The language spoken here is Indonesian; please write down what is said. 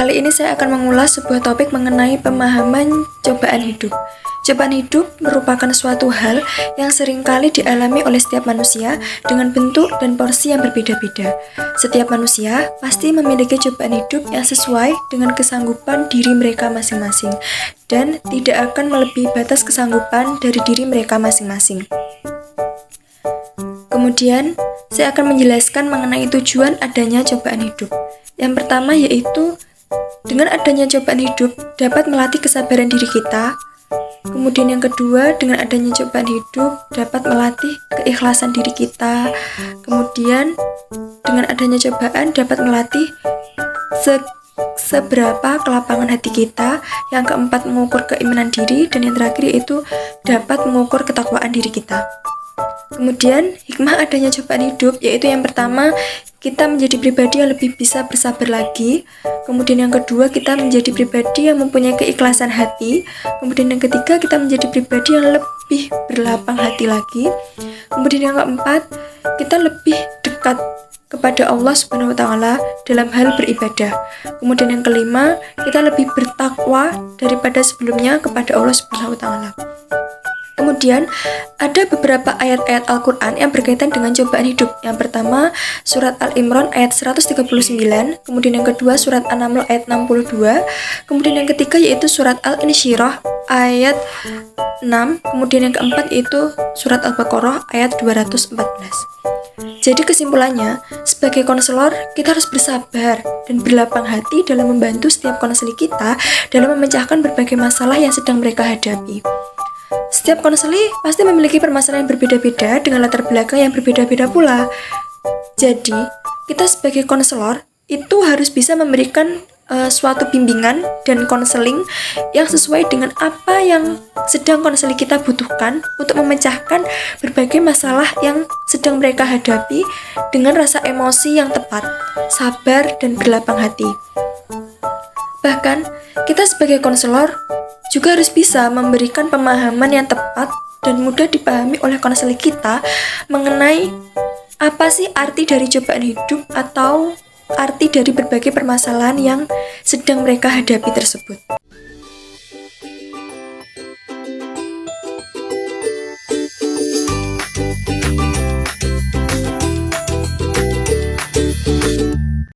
Kali ini saya akan mengulas sebuah topik mengenai pemahaman cobaan hidup. Cobaan hidup merupakan suatu hal yang seringkali dialami oleh setiap manusia dengan bentuk dan porsi yang berbeda-beda. Setiap manusia pasti memiliki cobaan hidup yang sesuai dengan kesanggupan diri mereka masing-masing dan tidak akan melebihi batas kesanggupan dari diri mereka masing-masing. Kemudian, saya akan menjelaskan mengenai tujuan adanya cobaan hidup. Yang pertama yaitu dengan adanya cobaan hidup dapat melatih kesabaran diri kita. Kemudian yang kedua, dengan adanya cobaan hidup dapat melatih keikhlasan diri kita. Kemudian dengan adanya cobaan dapat melatih seberapa kelapangan hati kita. Yang keempat, mengukur keimanan diri. Dan yang terakhir yaitu dapat mengukur ketakwaan diri kita. Kemudian hikmah adanya cobaan hidup yaitu yang pertama, kita menjadi pribadi yang lebih bisa bersabar lagi. Kemudian yang kedua, kita menjadi pribadi yang mempunyai keikhlasan hati. Kemudian yang ketiga, kita menjadi pribadi yang lebih berlapang hati lagi. Kemudian yang keempat, kita lebih dekat kepada Allah Subhanahu wa Ta'ala dalam hal beribadah. Kemudian yang kelima, kita lebih bertakwa daripada sebelumnya kepada Allah Subhanahu wa Ta'ala. Kemudian ada beberapa ayat-ayat Al-Quran yang berkaitan dengan cobaan hidup. Yang pertama, surat Al-Imran ayat 139, kemudian yang kedua surat An-Naml ayat 62, kemudian yang ketiga yaitu surat Al-Insyirah ayat 6, kemudian yang keempat yaitu surat Al-Baqarah ayat 214. Jadi kesimpulannya, sebagai konselor kita harus bersabar dan berlapang hati dalam membantu setiap konseli kita dalam memecahkan berbagai masalah yang sedang mereka hadapi. Setiap konseli pasti memiliki permasalahan yang berbeda-beda dengan latar belakang yang berbeda-beda pula. Jadi, kita sebagai konselor itu harus bisa memberikan suatu bimbingan dan konseling yang sesuai dengan apa yang sedang konseli kita butuhkan untuk memecahkan berbagai masalah yang sedang mereka hadapi dengan rasa emosi yang tepat, sabar, dan berlapang hati. Bahkan, kita sebagai konselor juga harus bisa memberikan pemahaman yang tepat dan mudah dipahami oleh konseli kita mengenai apa sih arti dari cobaan hidup atau arti dari berbagai permasalahan yang sedang mereka hadapi tersebut.